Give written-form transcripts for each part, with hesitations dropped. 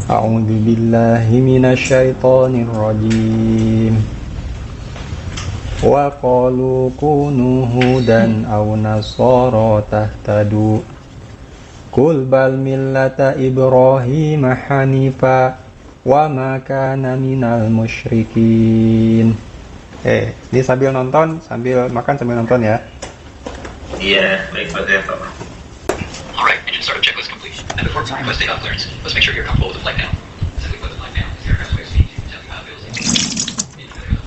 أعوذ بالله من الشيطان الرجيم وقالوا كونوا هودا أو نصارى تهتدوا قل بل ملة إبراهيم حنيفا وما كان minal musyrikin. Ini sambil nonton, sambil makan, sambil nonton ya. Iya, baik Pak Devo. Alright, engine startup checklist complete. And before we request takeoff clearance, let's make sure you're comfortable with the flight now. Simply put the flight down. The aircraft's way speed. You can tell you how it feels. The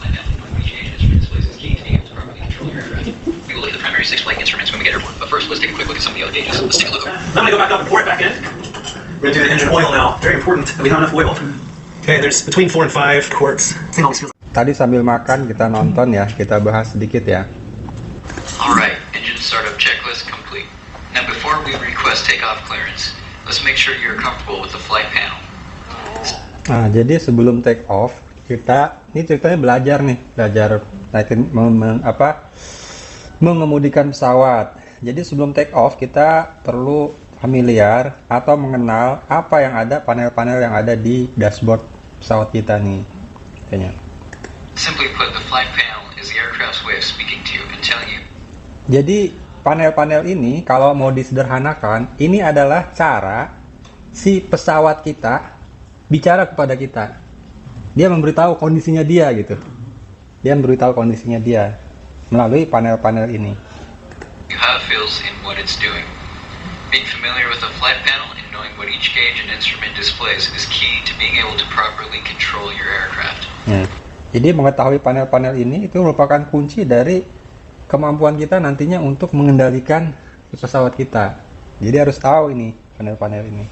flight down. Knowing each gauge and instrument displays is key to being able to properly control your aircraft. We will look at the primary 6 flight instruments when we get airborne. But first, let's take a quick look at some of the other gauges. Let's take a look over. I'm gonna go back up and pour it back in. We're gonna do the engine oil now. Very important that we have enough oil. Okay, there's between 4 and 5 quarts. Thing always feels. Tadi sambil makan kita nonton ya, kita bahas sedikit ya. Alright, engine startup checklist complete. Now before we request takeoff clearance, let's make sure you're comfortable with the flight panel. Nah, jadi sebelum take off, kita ini ceritanya belajar naikin mengemudikan pesawat. Jadi sebelum take off kita perlu familiar atau mengenal apa yang ada, panel-panel yang ada di dashboard pesawat kita nih. Kayaknya. Simply put, the flight panel is the aircraft's way of speaking to you and telling you. Jadi panel-panel ini kalau mau disederhanakan, ini adalah cara si pesawat kita bicara kepada kita. Dia memberitahu kondisinya dia gitu. Dia memberitahu kondisinya dia melalui panel-panel ini. How it feels and what it's doing. Being familiar with the flight panel and knowing what each gauge and instrument displays is key to being able to properly control your aircraft. Ya. Jadi mengetahui panel-panel ini itu merupakan kunci dari kemampuan kita nantinya untuk mengendalikan pesawat kita. Jadi harus tahu ini panel-panel ini.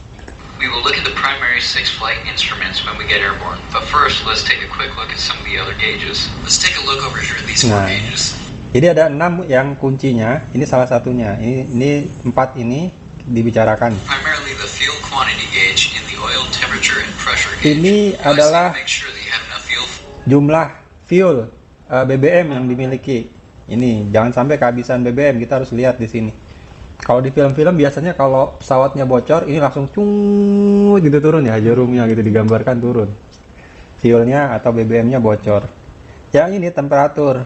We will look at the primary 6 flight instruments when we get airborne. But first, let's take a quick look at some of the other gauges. Let's take a look over here at these 4 gauges. Jadi ada 6 yang kuncinya. Ini salah satunya. Ini 4 ini dibicarakan. Primarily the fuel quantity gauge in the oil temperature and pressure gauge. Ini adalah make sure that you have enough fuel. Jumlah fuel BBM yang dimiliki. Ini jangan sampai kehabisan BBM, kita harus lihat di sini. Kalau di film-film biasanya kalau pesawatnya bocor, ini langsung cung gitu turun ya, jarumnya gitu digambarkan turun. Fuelnya atau BBM-nya bocor. Yang ini temperatur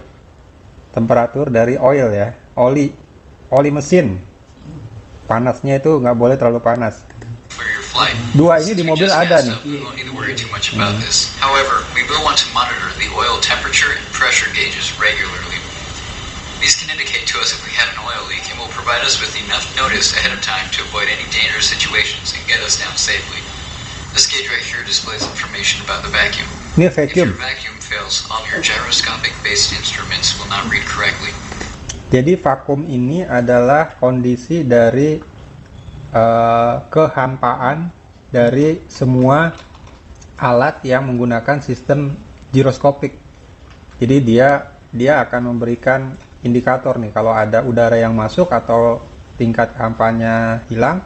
dari oil ya, oli mesin. Panasnya itu nggak boleh terlalu panas. Dua ini di mobil ada nih. However, we will want to monitor the oil temperature and pressure gauges regularly. These can indicate to us if we have an oil leak and will provide us with enough notice ahead of time to avoid any dangerous situations and get us down safely. This gauge right here displays information about the vacuum. Ini If vacuum. your vacuum fails, all your gyroscopic-based instruments will not read correctly. Jadi vakum ini adalah kondisi dari kehampaan dari semua alat yang menggunakan sistem giroskopik. Jadi dia akan memberikan indikator nih kalau ada udara yang masuk atau tingkat kehampaannya hilang,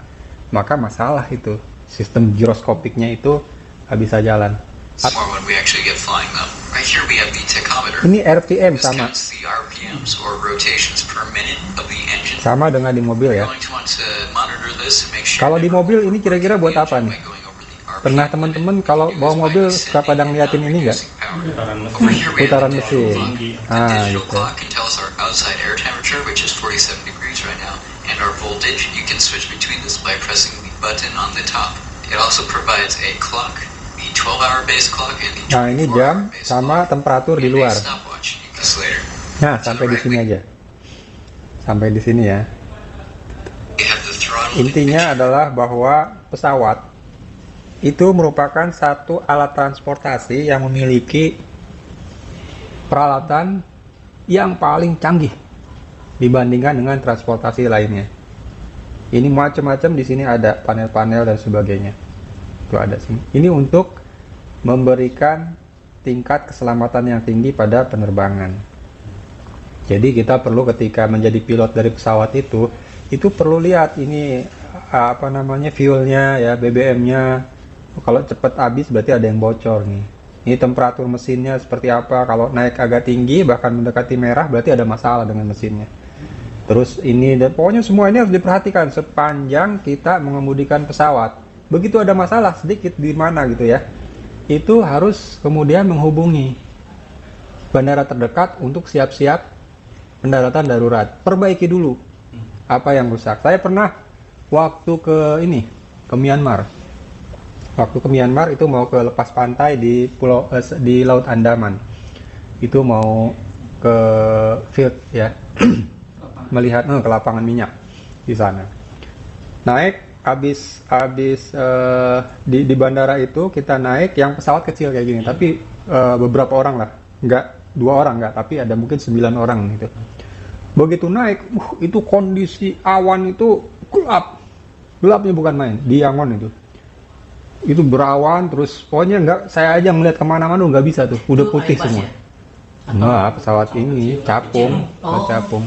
maka masalah itu sistem giroskopiknya itu bisa jalan. When we actually get flying though. Right here we have the tachometer. Ini RPM This sama. counts the RPMs or rotations per minute of the engine. Sama dengan di mobil ya. We're going to want to monitor this and make sure. Kalau di mobil ini kira-kira buat apa nih? Pernah teman-teman kalau bawa mobil suka pada ngeliatin ini nggak? Putaran mesin. Ah, gitu. Clock can tell us our outside air temperature, which is 47 degrees right now, and our voltage. You can switch between this by pressing the button on the top. It also provides a clock, the 12-hour base clock, and the 24-hour Nah, ini jam base sama clock, temperatur di and a luar. stopwatch. This later. Nah, sampai di sini aja. Sampai di sini ya. We have the throttle. Intinya adalah bahwa pesawat itu merupakan satu alat transportasi yang memiliki peralatan yang paling canggih dibandingkan dengan transportasi lainnya. Ini macam-macam di sini ada panel-panel dan sebagainya. Itu ada sini. Ini untuk memberikan tingkat keselamatan yang tinggi pada penerbangan. Jadi kita perlu ketika menjadi pilot dari pesawat itu perlu lihat ini fuelnya ya, BBM-nya. Kalau cepat habis berarti ada yang bocor nih. Ini temperatur mesinnya seperti apa. Kalau naik agak tinggi bahkan mendekati merah berarti ada masalah dengan mesinnya. Terus ini dan pokoknya semua ini harus diperhatikan sepanjang kita mengemudikan pesawat. begitu ada masalah sedikit di mana gitu ya, itu harus kemudian menghubungi bandara terdekat untuk siap-siap pendaratan darurat. Perbaiki dulu apa yang rusak. Saya pernah waktu ke Myanmar. Waktu ke Myanmar itu mau ke lepas pantai di di Laut Andaman. Itu mau ke field ya. Melihat ke lapangan minyak di sana. Naik habis di bandara itu kita naik yang pesawat kecil kayak gini, tapi beberapa orang lah, nggak 2 orang nggak, tapi ada mungkin 9 orang gitu. Begitu naik, itu kondisi awan itu gelapnya bukan main, di Yangon itu berawan terus, pokoknya nggak, saya aja ngeliat kemana-mana nggak bisa tuh, udah putih semua. Nah, pesawat ini capung, capung.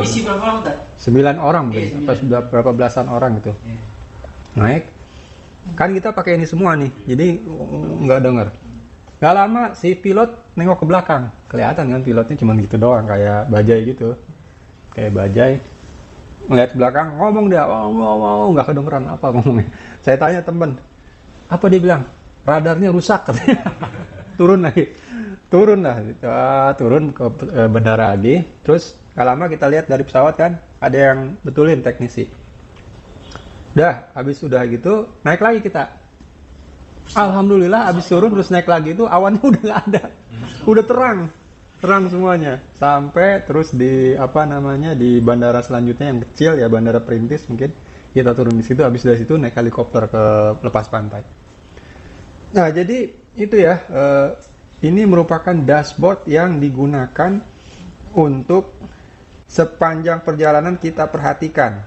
Isi berapa orang tak? 9 orang mungkin, atau sudah berapa belasan orang gitu. Naik, kan kita pakai ini semua nih, jadi nggak dengar. Gak lama si pilot nengok ke belakang, kelihatan kan pilotnya cuma gitu doang, kayak bajai gitu, kayak bajai. Ngeliat ke belakang, ngomong dia, nggak kedengeran apa ngomongnya. Saya tanya temen, apa dia bilang? Radarnya rusak katanya. Turun lagi. Turun ke bandara lagi. Terus gak lama kita lihat dari pesawat kan ada yang betulin, teknisi. Habis udah gitu naik lagi kita. Alhamdulillah habis turun terus naik lagi itu awannya udah gak ada, udah terang semuanya. Sampai terus di di bandara selanjutnya yang kecil ya, bandara Perintis mungkin, kita turun di situ. Habis dari situ naik helikopter ke lepas pantai. Nah jadi itu ya. Ini merupakan dashboard yang digunakan untuk sepanjang perjalanan kita perhatikan.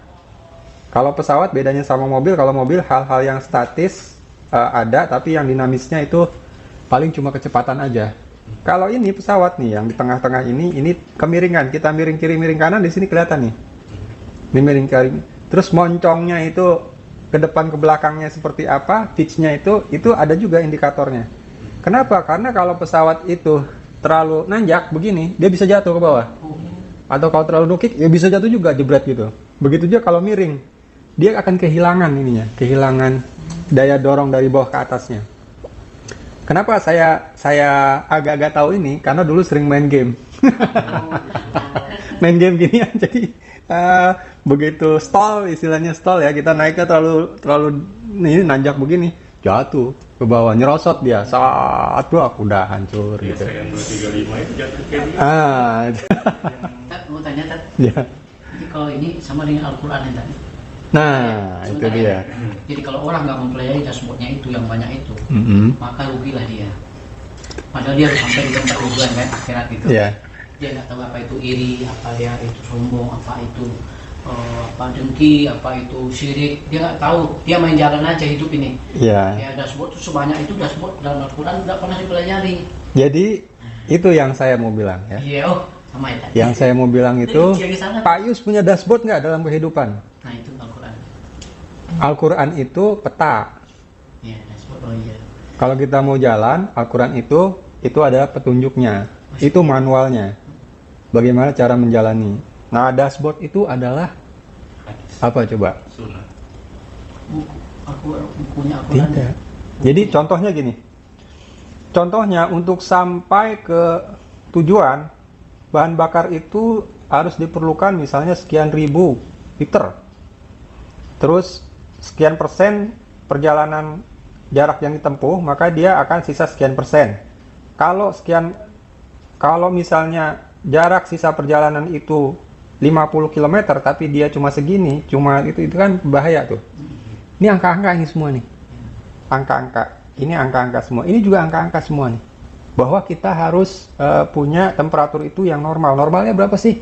Kalau pesawat bedanya sama mobil, kalau mobil hal-hal yang statis ada, tapi yang dinamisnya itu paling cuma kecepatan aja. Kalau ini pesawat nih yang di tengah-tengah ini kemiringan, kita miring kiri miring kanan, di sini kelihatan nih. Ini miring kiri. Terus moncongnya itu ke depan ke belakangnya seperti apa, pitch-nya itu ada juga indikatornya. Kenapa? Karena kalau pesawat itu terlalu nanjak begini, dia bisa jatuh ke bawah. Atau kalau terlalu nukik, ya bisa jatuh juga, jebret gitu. Begitu juga kalau miring, dia akan kehilangan kehilangan daya dorong dari bawah ke atasnya. Kenapa saya agak-agak tahu ini? Karena dulu sering main game. Main game gini ya, jadi begitu stall, istilahnya stall ya, kita naiknya terlalu ini nanjak begini, jatuh ke bawah, nyerosot dia, saat aku udah hancur gitu. Yang 235 itu jatuh kayak gitu. Tat, mau tanya Tat. Ya. Jadi kalau ini sama dengan Al-Quran ya Tat? Nah, itu Sebentar dia. ya. Jadi kalau orang nggak mempelajari dashboardnya itu yang banyak itu, maka rugilah dia. Padahal dia harus sampai di tempat tujuan kan, akhirat itu. Iya. Dia nggak tahu apa itu iri, apa dia itu sombong, apa itu apa dengki, apa itu syirik. Dia nggak tahu. Dia main jalan aja hidup ini. Iya. Ya dashboard itu sebanyak itu, dashboard dalam Al-Quran nggak pernah dipelajari. Jadi itu yang saya mau bilang ya. Iya, sama ya Tat. Yang saya mau bilang itu, Jadi, sana. Pak Yus punya dashboard nggak dalam kehidupan? Nah itu Al-Quran. Al-Quran itu peta. Iya, dashboard. Oh iya. Kalau kita mau jalan, Al-Quran itu adalah petunjuknya, itu manualnya, bagaimana cara menjalani. Nah, dashboard itu adalah apa coba? Sunnah. Bukunya Al-Quran. Tidak. Jadi contohnya gini, contohnya untuk sampai ke tujuan, bahan bakar itu harus diperlukan misalnya sekian ribu liter. Terus sekian persen perjalanan jarak yang ditempuh, maka dia akan sisa sekian persen. Kalau misalnya jarak sisa perjalanan itu 50 km tapi dia cuma segini, itu kan bahaya tuh. Ini angka-angka ini semua nih. Angka-angka. Ini angka-angka semua. Ini juga angka-angka semua nih. Bahwa kita harus punya temperatur itu yang normal. Normalnya berapa sih?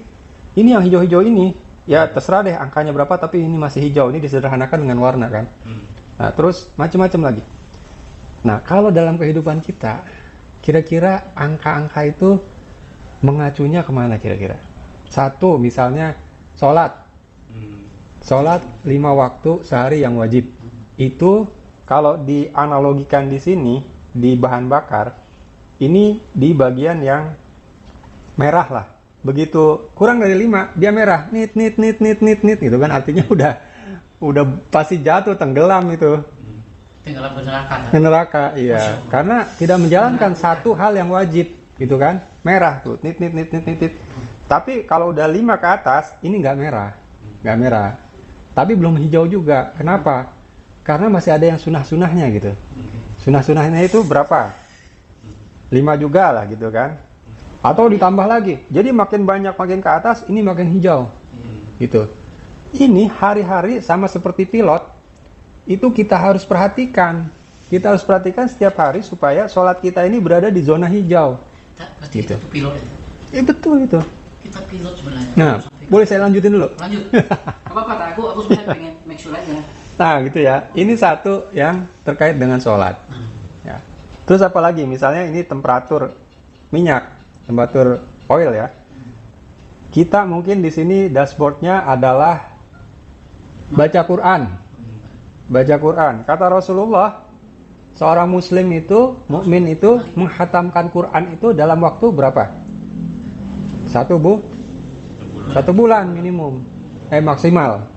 Ini yang hijau-hijau ini, ya terserah deh angkanya berapa, tapi ini masih hijau. Ini disederhanakan dengan warna kan. Nah, terus macam-macam lagi. Nah, kalau dalam kehidupan kita, kira-kira angka-angka itu mengacunya kemana kira-kira? Satu, misalnya sholat. Sholat 5 waktu sehari yang wajib. Itu kalau dianalogikan di sini, di bahan bakar, ini di bagian yang merah lah. Begitu kurang dari 5, dia merah. Nit gitu kan, artinya udah pasti jatuh, tenggelam itu. tenggelam ke neraka. Ke neraka, iya. Karena tidak menjalankan satu hal yang wajib, gitu kan? Merah tuh, nit. Tapi kalau udah 5 ke atas, ini nggak merah. Tapi belum hijau juga. Kenapa? Karena masih ada yang sunah-sunahnya gitu. Sunah-sunahnya itu berapa? 5 juga lah gitu kan? Atau ditambah lagi. Jadi makin banyak makin ke atas, ini makin hijau, gitu. Ini hari-hari sama seperti pilot. Itu kita harus perhatikan. Kita harus perhatikan setiap hari supaya sholat kita ini berada di zona hijau. Pasti Gitu. kita tuh pilot ya. Betul itu. Kita pilot sebenarnya. Nah, boleh saya lanjutin dulu? Lanjut. Apa-apa, aku sebenarnya pengen make sure aja. Nah, gitu ya. Ini satu yang terkait dengan sholat. Ya. Terus apa lagi? Misalnya ini temperatur minyak, temperatur oil ya. Kita mungkin di sini dashboardnya adalah baca Quran. Baca Quran. Kata Rasulullah, seorang muslim itu, mukmin itu menghatamkan Quran itu dalam waktu berapa? 1 bulan minimum. Maksimal.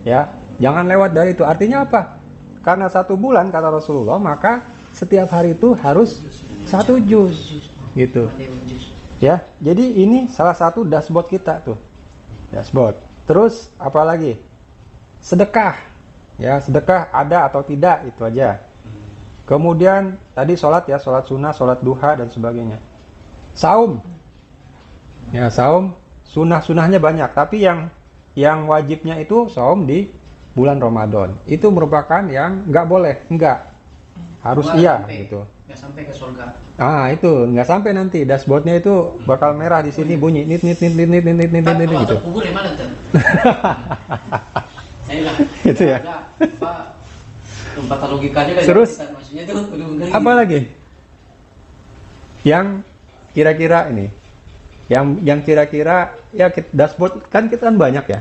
Ya, jangan lewat dari itu. Artinya apa? Karena 1 bulan kata Rasulullah, maka setiap hari itu harus 1 juz. Gitu. Ya, jadi ini salah satu dashboard kita tuh. Dashboard. Terus apa lagi? Sedekah. Ya, sedekah ada atau tidak, itu aja. Kemudian tadi sholat ya, sholat sunnah, sholat duha dan sebagainya. Saum. Ya, saum sunnah-sunnahnya banyak, tapi yang wajibnya itu saum di bulan Ramadan. Itu merupakan yang nggak boleh, harus iya gitu. Nggak sampai ke surga. Itu nggak sampai nanti dashboardnya itu bakal merah di sini bunyi nit gitu. Kubur di mana tuh? Itu ya. Tempat logikanya kan. Terus maksudnya tuh apa lagi? Yang kira-kira ini, yang kira-kira ya dashboard kan kita kan banyak ya.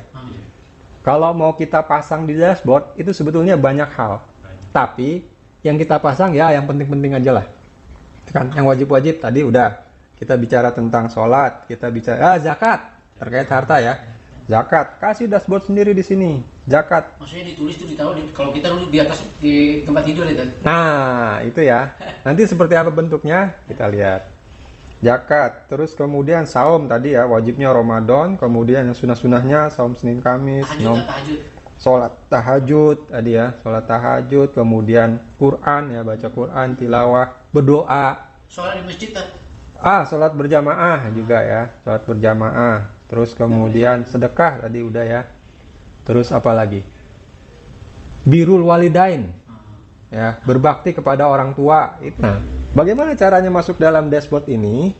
Kalau mau kita pasang di dashboard itu sebetulnya banyak hal. Tapi yang kita pasang ya yang penting-penting aja lah. Kan yang wajib-wajib tadi udah. Kita bicara tentang sholat, kita bicara zakat terkait harta ya. Zakat, kasih dashboard sendiri di sini. Zakat. Maksudnya ditulis tuh ditaruh kalau kita duduk di atas di tempat tidur itu. Nah, itu ya. Nanti seperti apa bentuknya kita lihat. Zakat, terus kemudian saum tadi ya, wajibnya Ramadan, kemudian yang sunah-sunahnya saum Senin Kamis, Tahajud. sholat tahajud tadi ya, sholat tahajud, kemudian Quran ya, baca Quran, tilawah, berdoa. Sholat di masjid kan? Sholat berjamaah juga ya, sholat berjamaah. Terus kemudian sedekah tadi udah ya. Terus apa lagi? Birrul walidain. Ya, berbakti kepada orang tua. Nah, bagaimana caranya masuk dalam dashboard ini?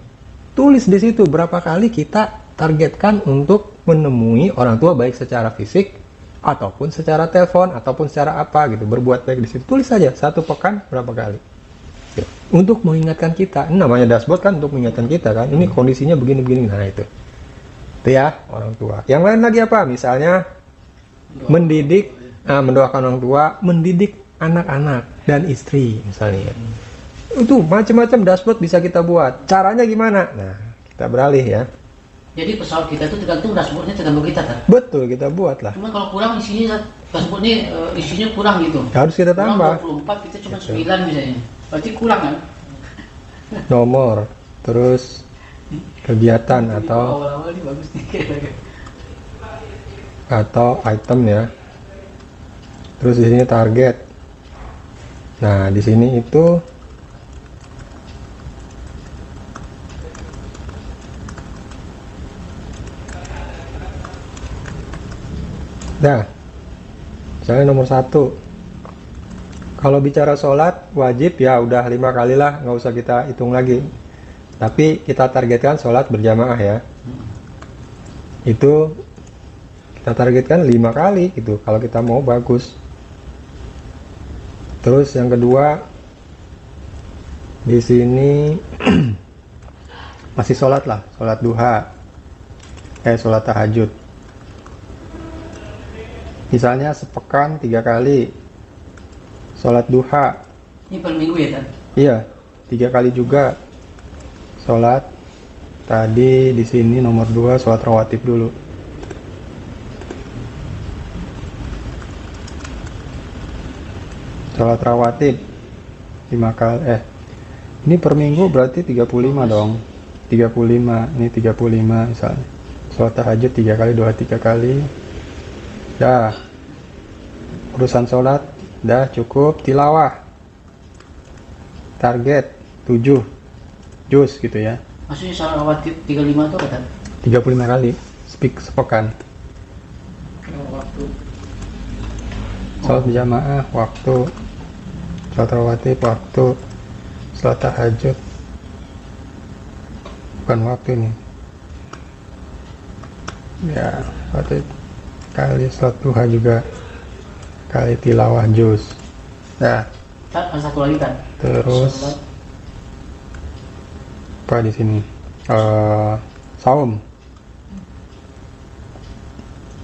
Tulis di situ berapa kali kita targetkan untuk menemui orang tua baik secara fisik ataupun secara telepon ataupun secara apa gitu, berbuat baik di situ. Tulis saja 1 pekan berapa kali. Ya, untuk mengingatkan kita. Ini namanya dashboard kan untuk mengingatkan kita kan. Ini kondisinya begini-begini. Nah, itu ya orang tua. Yang lain lagi apa? Misalnya mendidik, mendoakan orang tua, mendidik anak-anak dan istri misalnya. Itu macam-macam dashboard bisa kita buat. Caranya gimana? Nah, kita beralih ya. Jadi pesawat kita itu tergantung dashboardnya tergantung kita kan. Betul, kita buat lah. Cuma kalau kurang isinya dashboardnya isinya kurang gitu. Harus kita tambah. Kurang 24 kita cuma 9 misalnya. Berarti kurang kan? Nomor, terus kegiatan atau Awal-awal ini bagus nih. atau item ya. Terus di sini target. Nah, di sini itu misalnya nomor 1. Kalau bicara sholat wajib ya udah 5 kali lah, nggak usah kita hitung lagi. Tapi kita targetkan sholat berjamaah ya. Itu kita targetkan 5 kali gitu kalau kita mau bagus. Terus yang kedua di sini masih sholat lah, sholat duha, sholat tahajud. Misalnya sepekan 3 kali sholat duha. Ini per minggu ya kan? Iya, 3 kali juga sholat. Tadi di sini nomor 2 sholat rawatib dulu. Sholat rawatib 5 kali. Ini per minggu berarti 35 dong. 35, ini 35 misalnya. Sholat tahajud 3 kali, doa 3 kali. Dah. Urusan sholat dah cukup. Tilawah target 7 juz gitu ya. Maksudnya salat rawatib 35 itu kata 35 kali sepekan. waktu. Sholat berjamaah waktu, sholat rawatib waktu, sholat tahajud bukan waktu ini ya, sholat kali, sholat duha juga kali, tilawah juz. Nah, Ada satu lagi kan? terus Sholat apa di sini? Saum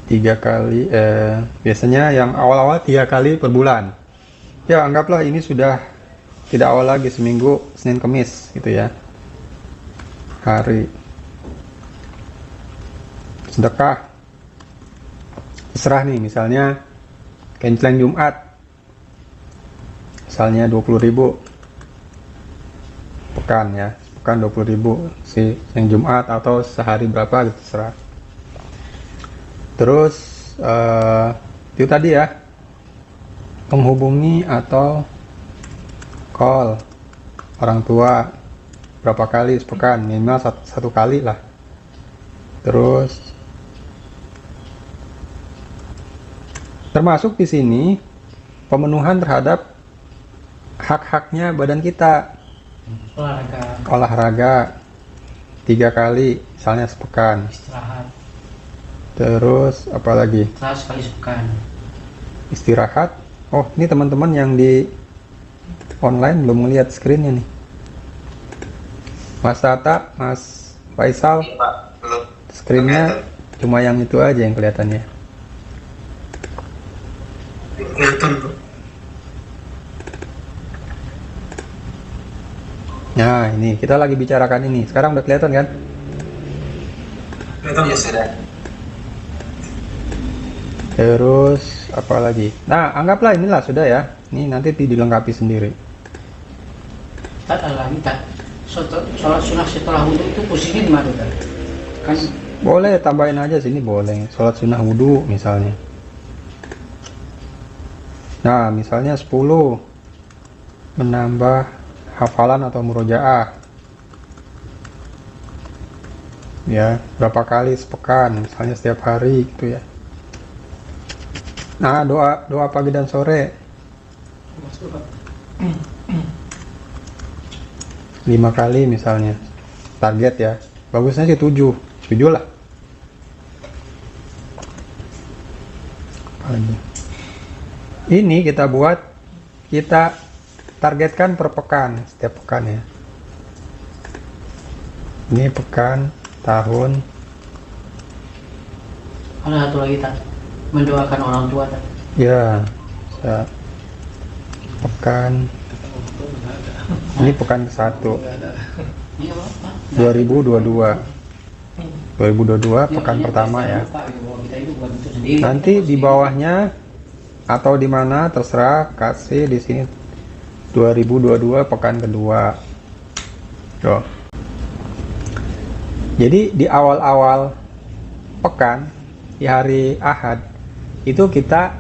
3 kali, biasanya yang awal-awal 3 kali per bulan. Ya anggaplah ini sudah tidak awal lagi, seminggu Senin Kemis gitu ya. Hari sedekah terserah nih, misalnya kenceleng Jumat misalnya 20.000 pekan ya, pekan 20.000 si yang Jumat, atau sehari berapa gitu terserah. Terus itu tadi ya, menghubungi atau call orang tua berapa kali sepekan, minimal satu kali lah. Terus termasuk di sini pemenuhan terhadap hak-haknya badan kita. Olahraga 3 kali misalnya sepekan. istirahat Terus apa lagi? sekali sepekan. Istirahat. Oh, ini teman-teman yang di online belum melihat screennya nih. Mas Tata, Mas Faisal, screennya cuma yang itu aja yang kelihatannya. Kelihatan bro. Nah, ini kita lagi bicarakan ini. Sekarang udah kelihatan kan? Kelihatan ya sudah. Terus apa lagi? Nah, anggaplah inilah sudah ya. Ini nanti dilengkapi sendiri. Ada lagi tak? Sholat sunnah setelah wudhu itu posisinya di mana kan? Kan Boleh tambahin aja sini, boleh. Sholat sunnah wudhu misalnya. Nah, misalnya 10 menambah hafalan atau murojaah. Ya, berapa kali sepekan, misalnya setiap hari gitu ya. Nah, doa pagi dan sore 5 kali misalnya. Target ya. Bagusnya sih 7 lah. Apalagi? Ini kita buat, kita targetkan per pekan, setiap pekan ya. Ini pekan, tahun. ada satu lagi tak? Mendoakan orang tua tak? Ya, pekan. Ini pekan ke-1 Iya Pak. 2022 pekan pertama ya. Nanti di bawahnya atau di mana terserah, kasih di sini 2022 pekan kedua. Tuh. Jadi di awal-awal pekan, di hari Ahad itu kita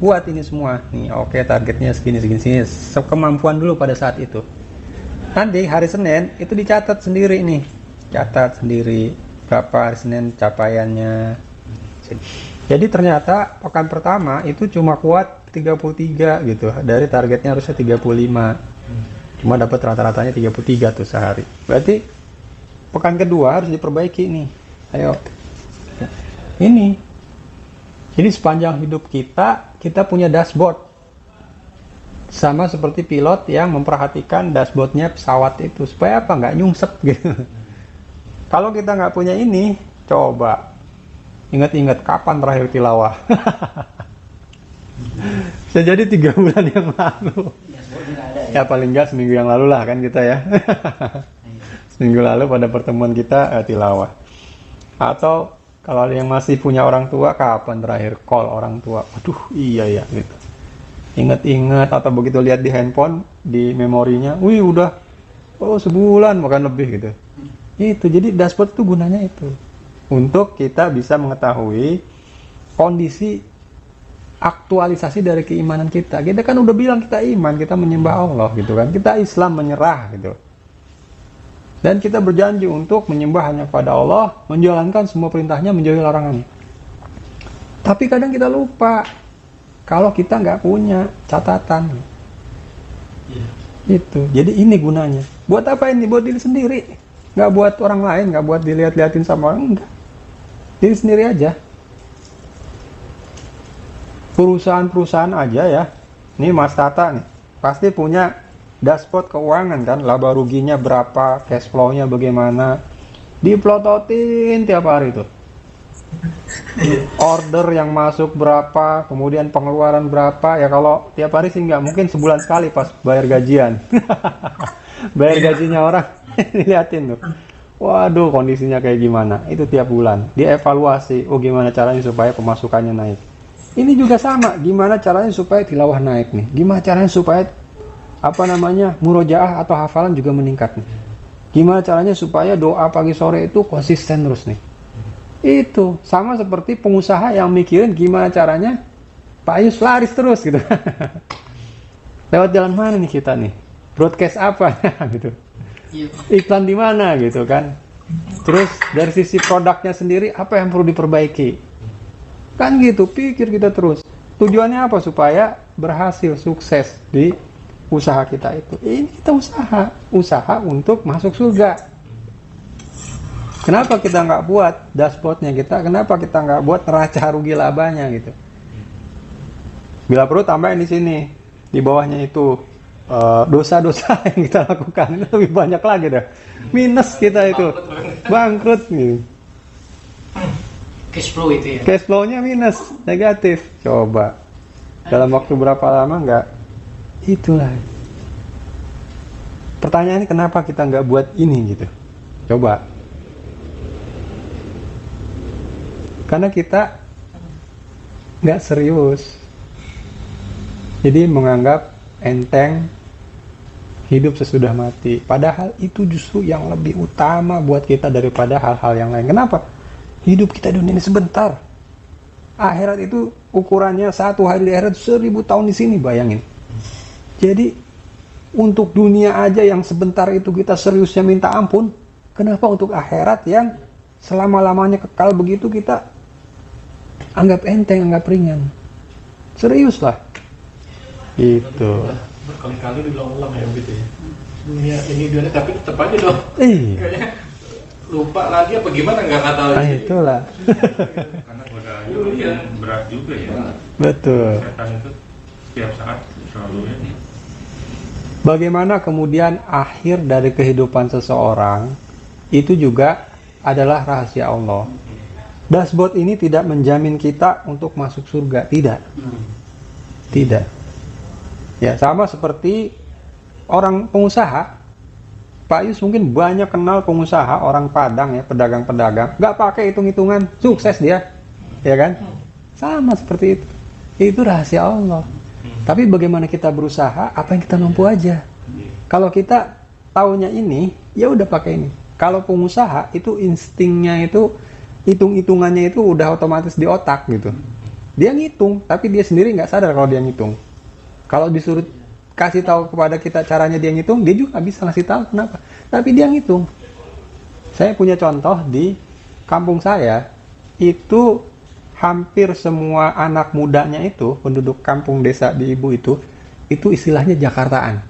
buat ini semua nih. Oke, targetnya segini, sekemampuan dulu pada saat itu. Nanti hari Senin itu dicatat sendiri nih, catat sendiri berapa hari Senin capaiannya. Jadi ternyata pekan pertama itu cuma kuat 33 gitu, dari targetnya harusnya 35, cuma dapat rata-ratanya 33 tuh sehari. Berarti pekan kedua harus diperbaiki nih. Ayo, ini. Jadi sepanjang hidup kita punya dashboard. Sama seperti pilot yang memperhatikan dashboardnya pesawat itu. Supaya apa? Nggak nyungsep gitu. Kalau kita nggak punya ini, coba ingat-ingat kapan terakhir tilawah. Bisa jadi 3 bulan yang lalu. Ya paling nggak seminggu yang lalu lah kan kita ya. Seminggu lalu pada pertemuan kita tilawah. Atau kalau yang masih punya orang tua, kapan terakhir call orang tua? Aduh, iya ya gitu. inget-inget atau begitu lihat di handphone di memorinya, wih udah sebulan bahkan lebih gitu. Itu jadi dashboard itu gunanya itu untuk kita bisa mengetahui kondisi aktualisasi dari keimanan kita. Kita kan udah bilang kita iman, kita menyembah Allah gitu kan, kita Islam menyerah gitu. Dan kita berjanji untuk menyembah hanya pada Allah, menjalankan semua perintahnya, menjauhi larangannya. Tapi kadang kita lupa kalau kita nggak punya catatan. Itu. Jadi ini gunanya. Buat apa ini? Buat diri sendiri. Nggak buat orang lain, nggak buat dilihat-liatin sama orang, enggak. Diri sendiri aja. Perusahaan-perusahaan aja ya. Ini Mas Tata nih, pasti punya dashboard keuangan kan, laba ruginya berapa, cash flow-nya bagaimana, diplototin tiap hari tuh. Order yang masuk berapa, kemudian pengeluaran berapa, ya kalau tiap hari sih nggak, mungkin sebulan sekali pas bayar gajian. Bayar gajinya orang, diliatin tuh. Waduh, kondisinya kayak gimana, itu tiap bulan. Dievaluasi, oh gimana caranya supaya pemasukannya naik. Ini juga sama, gimana caranya supaya tilawah naik nih, gimana caranya supaya murojaah atau hafalan juga meningkat nih. Gimana caranya supaya doa pagi sore itu konsisten terus nih. Itu sama seperti pengusaha yang mikirin gimana caranya Pak Ayus laris terus gitu. Lewat jalan mana nih kita nih? Broadcast apa gitu. Iklan di mana gitu kan. Terus dari sisi produknya sendiri apa yang perlu diperbaiki. Kan gitu, pikir kita terus. Tujuannya apa? Supaya berhasil, sukses di usaha kita itu. Ini kita usaha untuk masuk surga. Kenapa kita nggak buat dashboardnya kita? Kenapa kita nggak buat neraca rugi labanya gitu? Bila perlu tambahin di sini, di bawahnya itu dosa-dosa yang kita lakukan itu lebih banyak lagi dah. Minus kita itu, bangkrut gitu. Cash flow itu ya. Cash flow-nya minus, negatif. Coba dalam waktu berapa lama nggak? Itulah. Pertanyaannya kenapa kita nggak buat ini gitu? Coba. Karena kita nggak serius. Jadi menganggap enteng hidup sesudah mati. Padahal itu justru yang lebih utama buat kita daripada hal-hal yang lain. Kenapa? Hidup kita di dunia ini sebentar. Akhirat itu ukurannya satu hari di akhirat 1000 tahun di sini, bayangin. Jadi untuk dunia aja yang sebentar itu kita seriusnya minta ampun, kenapa untuk akhirat yang selama-lamanya kekal begitu kita anggap enteng, anggap ringan? Serius lah. Itu. Berkali-kali diulang-ulang ya begitu ya. Dunia tapi tetap aja dong. Kayaknya lupa lagi apa gimana nggak tahu. Itulah. Karena godaan berat juga ya. Betul. Setan itu setiap saat selalu ya. Bagaimana kemudian akhir dari kehidupan seseorang itu juga adalah rahasia Allah. Dashboard ini tidak menjamin kita untuk masuk surga, tidak. Tidak. Ya, sama seperti orang pengusaha. Pak Yus mungkin banyak kenal pengusaha orang Padang ya, pedagang-pedagang, nggak pakai hitung-hitungan, sukses dia, ya kan? Sama seperti itu. Itu rahasia Allah. Tapi bagaimana kita berusaha, apa yang kita mampu aja. Kalau kita taunya ini, ya udah pakai ini. Kalau pengusaha itu instingnya itu, hitung-hitungannya itu udah otomatis di otak gitu. Dia ngitung, tapi dia sendiri nggak sadar kalau dia ngitung. Kalau disuruh kasih tahu kepada kita caranya dia ngitung, dia juga nggak bisa ngasih tahu kenapa. Tapi dia ngitung. Saya punya contoh di kampung saya, itu hampir semua anak mudanya itu, penduduk kampung desa di Ibu itu istilahnya Jakartaan.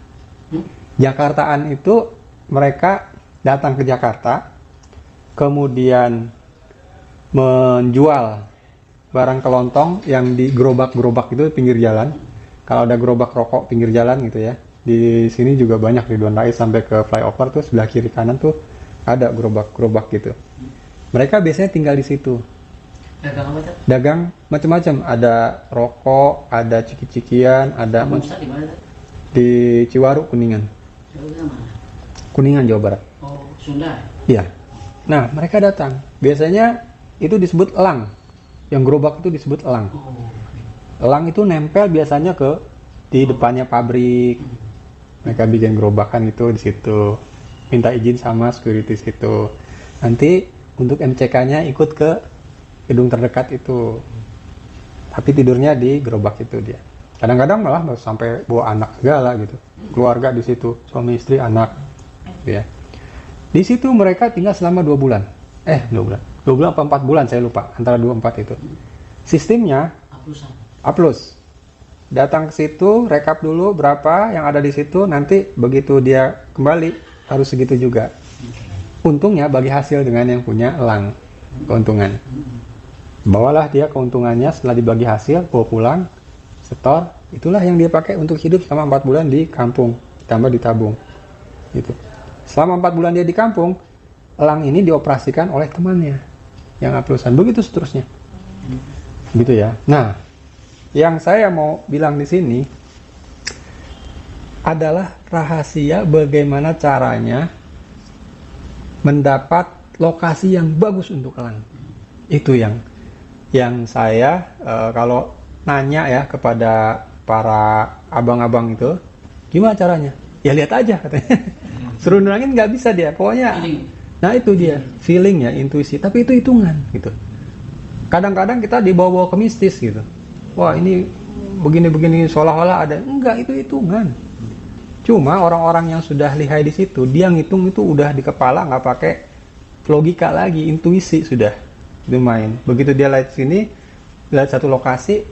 Jakartaan itu mereka datang ke Jakarta, kemudian menjual barang kelontong yang di gerobak-gerobak itu pinggir jalan. Kalau ada gerobak rokok pinggir jalan gitu ya. Di sini juga banyak di Ridwan Rais sampai ke flyover tuh sebelah kiri kanan tuh ada gerobak-gerobak gitu. Mereka biasanya tinggal di situ. Dagang apa tuh? Dagang macam-macam, ada rokok, ada ciki-cikian, ada Di mana? di Ciwaru, Kuningan. Mana? Kuningan, Jawa Barat. Oh, Sunda. Iya. Nah, mereka datang. Biasanya itu disebut elang. Yang gerobak itu disebut elang. Oh. Elang itu nempel biasanya ke di depannya pabrik. Mereka bikin gerobakan itu di situ. Minta izin sama security situ. Nanti untuk MCK-nya ikut ke gedung terdekat itu. Tapi tidurnya di gerobak itu dia. Kadang-kadang malah sampai bawa anak segala gitu. Keluarga di situ, suami istri, anak. Gitu ya. Di situ mereka tinggal selama 2 bulan. 2 bulan. 2 bulan apa 4 bulan saya lupa. Antara 2-4 itu. Sistemnya A+. Datang ke situ, rekap dulu berapa yang ada di situ. Nanti begitu dia kembali harus segitu juga. Untungnya bagi hasil dengan yang punya elang. Keuntungan. Bawalah dia keuntungannya setelah dibagi hasil, bawa pulang, setor. Itulah yang dia pakai untuk hidup selama 4 bulan di kampung. Ditambah ditabung. Gitu. Selama 4 bulan dia di kampung, elang ini dioperasikan oleh temannya yang A+an. Begitu seterusnya. Gitu ya. Nah, yang saya mau bilang di sini adalah rahasia bagaimana caranya mendapat lokasi yang bagus untuk elang. Itu yang saya kalau nanya ya kepada para abang-abang itu, gimana caranya? Ya lihat aja katanya. Suruh nurangin nggak bisa dia, pokoknya. Nah itu dia, feeling ya, intuisi. Tapi itu hitungan gitu. Kadang-kadang kita dibawa-bawa ke mistis gitu. Wah ini begini-begini seolah-olah ada. Enggak, itu hitungan. Cuma orang-orang yang sudah lihai di situ, dia ngitung itu udah di kepala, nggak pakai logika lagi, intuisi sudah. Itu main. Begitu dia lihat sini, lihat satu lokasi,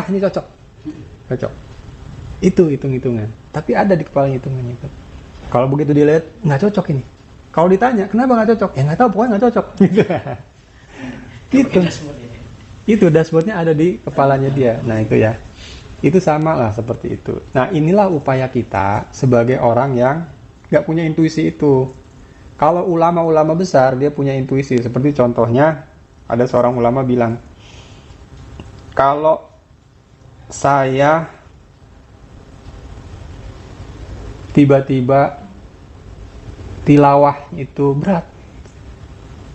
ini cocok. Itu hitung-hitungan. Tapi ada di kepala hitungannya itu. Kalau begitu dilihat, nggak cocok ini. Kalau ditanya, kenapa nggak cocok? Ya nggak tahu, pokoknya nggak cocok. Gitu. Itu dashboardnya ada di kepalanya dia. Nah itu ya. Itu sama lah seperti itu. Nah inilah upaya kita sebagai orang yang nggak punya intuisi itu. Kalau ulama-ulama besar, dia punya intuisi. Seperti contohnya, ada seorang ulama bilang, kalau saya tiba-tiba tilawah itu berat,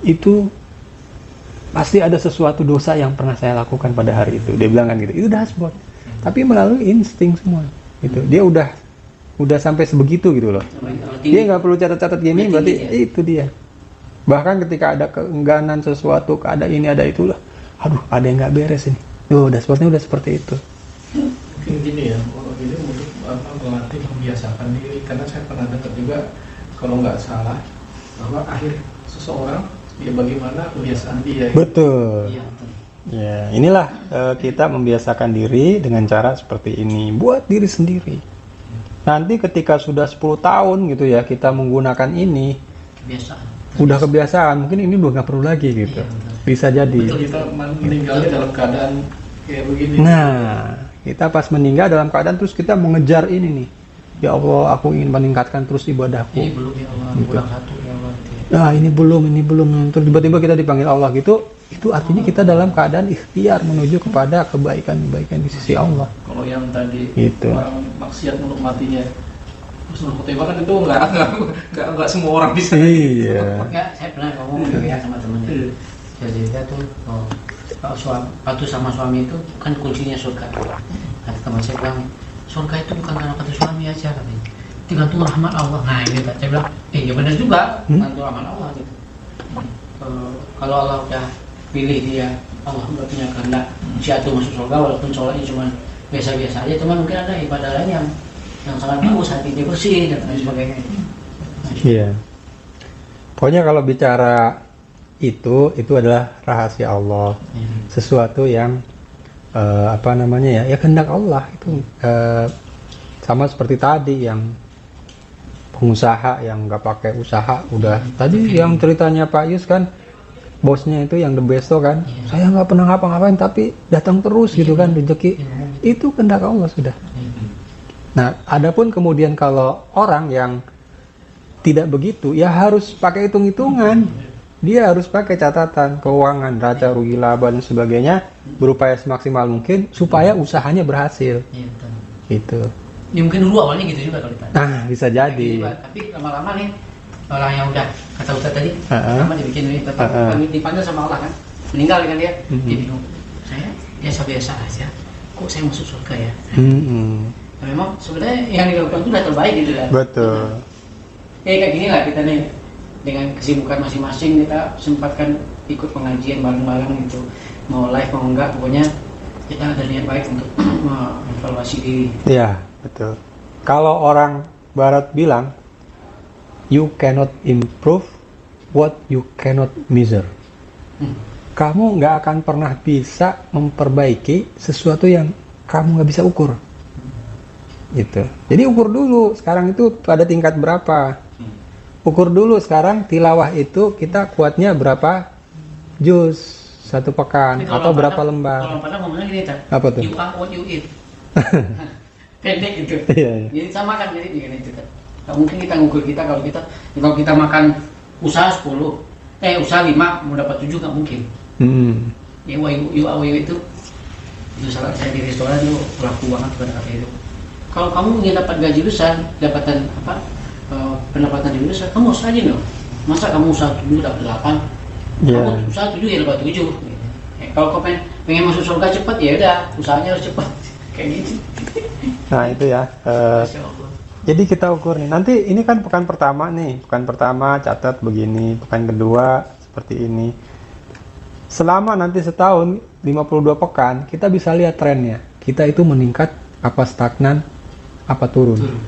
itu pasti ada sesuatu dosa yang pernah saya lakukan pada hari itu. Dia bilang kan gitu. Itu dashboard. Tapi melalui insting semua. Gitu. Dia udah sampai sebegitu gitu loh. Dia nggak perlu catat-catat gini, berarti itu dia. Bahkan ketika ada keengganan sesuatu, ada ini, ada itulah. Aduh, ada yang nggak beres ini. Dashboardnya udah seperti itu. Mungkin gini ya, ini untuk melatih membiasakan diri. Karena saya pernah dengar juga, kalau nggak salah, bahwa akhir seseorang ya bagaimana kebiasaan dia. Betul. Ya, inilah kita membiasakan diri dengan cara seperti ini, buat diri sendiri. Nanti ketika sudah 10 tahun gitu ya, kita menggunakan ini, udah kebiasaan, mungkin ini udah nggak perlu lagi gitu. Bisa jadi. Betul, kita meninggalnya dalam keadaan kayak begini. Nah, kita pas meninggal dalam keadaan terus kita mengejar ini nih. Ya Allah, aku ingin meningkatkan terus ibadahku. Ini belum ya Allah, kurang satu ya Allah. Nah, ini belum. Terus tiba-tiba kita dipanggil Allah gitu. Itu artinya kita dalam keadaan ikhtiar menuju kepada kebaikan-kebaikan di sisi Allah. Kalau yang tadi Gitu. orang maksiat menurut matinya, husnul khotimah kan itu nggak semua orang bisa. Iya. Enggak, saya pernah ngomong juga ya sama temennya. Jadi dia tuh patuh sama suami itu kan kuncinya surga. Kata teman saya bilang, surga itu bukan karena patuh suami aja katanya. Tergantung rahmat Allah. Nah ini saya bilang, ya benar juga, tergantung rahmat Allah gitu. Kalau Allah udah pilih dia, Allah udah punya kehendak si itu masuk surga, walaupun sholatnya cuma biasa-biasa aja, cuma mungkin ada ibadah lain yang sangat bagus, hatinya bersih dan lain sebagainya. Iya. Pokoknya kalau bicara itu adalah rahasia Allah, sesuatu yang ya kehendak Allah itu sama seperti tadi yang pengusaha yang nggak pakai usaha udah tadi yang ceritanya Pak Yus kan, bosnya itu yang the best kan, saya nggak pernah ngapa-ngapain tapi datang terus gitu kan rezeki, itu kehendak Allah sudah. Nah, adapun kemudian kalau orang yang tidak begitu, ya harus pakai hitung-hitungan. Dia harus pakai catatan keuangan, raca, rugi, laba dan sebagainya, berupaya semaksimal mungkin supaya usahanya berhasil. Iya betul. Gitu. Ya mungkin dulu awalnya gitu juga kalau ditanya. Nah, bisa jadi. Tapi lama-lama nih orang yang udah kata Ustaz tadi, lama dibikin ini tetap dipanggil sama Allah kan, meninggal kan dia, dia bingung. Saya biasa-biasa aja, kok saya masuk surga ya? memang sebenarnya yang dilakukan itu udah terbaik gitu kan. Betul. Kayak gini lah kita nih, dengan kesibukan masing-masing kita sempatkan ikut pengajian bareng-bareng gitu, mau live mau enggak, pokoknya kita ada niat baik untuk mengevaluasi diri. Iya, betul. Kalau orang barat bilang, you cannot improve what you cannot measure. Kamu nggak akan pernah bisa memperbaiki sesuatu yang kamu nggak bisa ukur. Gitu. Jadi ukur dulu, sekarang itu pada tingkat berapa. Ukur dulu sekarang tilawah itu kita kuatnya berapa juz satu pekan atau berapa lembar. Kalau pernah ngomongnya gini kan, Apa tuh? you are what you eat. Pendek gitu. Iya, iya. Jadi sama kan, jadi dengan itu kan. Nggak mungkin kita ngukur kita kalau kita makan usaha 10, usaha 5 mau dapat 7 nggak mungkin. You are what you eat itu salah saya di restoran itu berlaku banget pada kata itu. Kalau kamu ingin dapat gaji besar, pendapatan lebih besar, kamu harus rajin dong. Masa kamu usaha 7 dapat 8? Iya. Kamu usaha 7 ya dapat 7. Kalau kau pengen masuk surga cepat ya udah, usahanya harus cepat. Kayak gitu. Nah itu ya. Masya Allah. Jadi kita ukur nih. Nanti ini kan pekan pertama nih. Pekan pertama catat begini. Pekan kedua seperti ini. Selama nanti setahun 52 pekan, kita bisa lihat trennya. Kita itu meningkat apa stagnan, apa turun.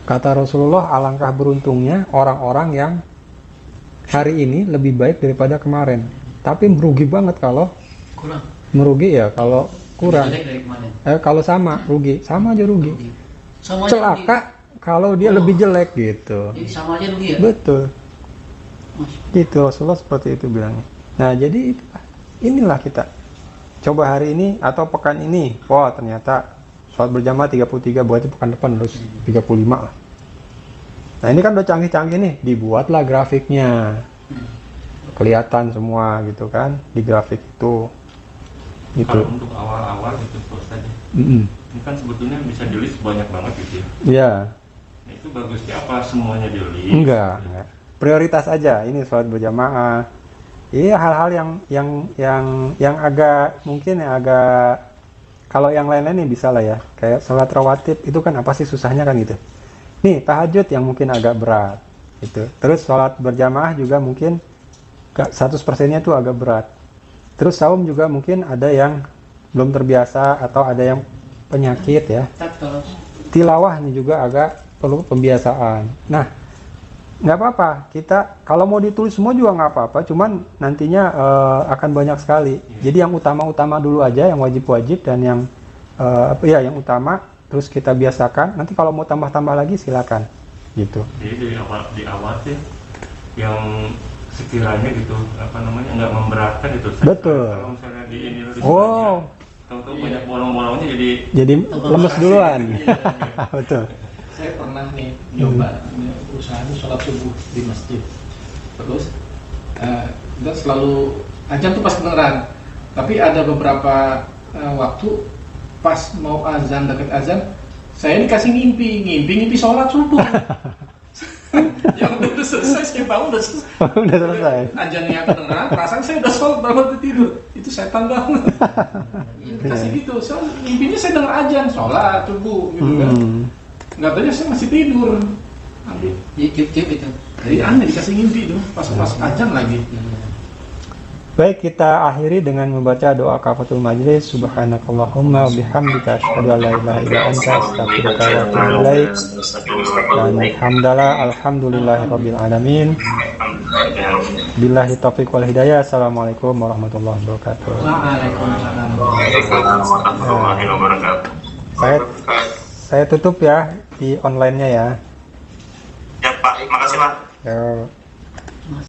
Kata Rasulullah, alangkah beruntungnya orang-orang yang hari ini lebih baik daripada kemarin. Tapi merugi banget kalau Kurang. merugi ya kalau kurang. Jelek dari kemarin. Kalau sama rugi, sama aja rugi. Sama aja Celaka rugi. kalau dia lebih jelek gitu. Jadi sama aja rugi ya. Betul. Masya Gitu Rasulullah seperti itu bilangnya. Nah jadi inilah kita coba hari ini atau pekan ini. Wah ternyata sholat berjamaah 33, berarti pekan depan harus 35 lah. Nah ini kan udah canggih-canggih nih, dibuatlah grafiknya, kelihatan semua gitu kan di grafik itu. Gitu. Kalau untuk awal-awal itu Ustaz, Mm-mm. ini kan sebetulnya bisa di list banyak banget gitu ya. Iya. Nah, itu bagusnya apa semuanya di list? Enggak. Prioritas aja. Ini sholat berjamaah. Iya hal-hal yang agak mungkin yang agak, kalau yang lain-lain nih bisa lah ya. Kayak sholat rawatib itu kan apa sih susahnya kan gitu. Nih tahajud yang mungkin agak berat gitu. Terus sholat berjamaah juga mungkin 100%-nya tuh agak berat. Terus saum juga mungkin ada yang belum terbiasa atau ada yang penyakit ya. Allah. Tilawah ini juga agak perlu pembiasaan. Nah, nggak apa-apa. Kita kalau mau ditulis semua juga nggak apa-apa. Cuman nantinya akan banyak sekali. Jadi yang utama-utama dulu aja, yang wajib-wajib dan yang yang utama. Terus kita biasakan. Nanti kalau mau tambah-tambah lagi silakan. Gitu. Jadi di awal sih yang sekiranya gitu nggak memberatkan itu. Betul. Kalau misalnya di ini tahu-tahu banyak bolong-bolongnya Jadi lemes duluan. Betul. Saya pernah nih nyoba usahanya sholat subuh di masjid. Terus kita selalu azan tuh pas kedengeran. Tapi ada beberapa waktu pas mau azan, deket azan, saya dikasih ngimpi sholat subuh. Yang udah selesai, saya bangun udah selesai. Udah selesai. Azannya kedengeran, perasaan saya udah sholat baru tidur. Itu setan banget. Kasih gitu, ngimpinya saya denger azan, sholat subuh gitu kan. Nggak tahu saya masih tidur. Tiup itu. Jadi aneh dikasih ngimpi itu pas azan lagi. Baik, kita akhiri dengan membaca doa kafatul majlis. Subhanakallahumma wa bihamdika asyhadu an la ilaha illa anta astaghfiruka wa atubu ilaik. Dan alhamdulillahirabbil alamin. Billahi taufiq wal hidayah. Assalamualaikum warahmatullahi wabarakatuh. Waalaikumsalam. Saya tutup ya di online-nya ya. Ya Pak, makasih Pak. Ya.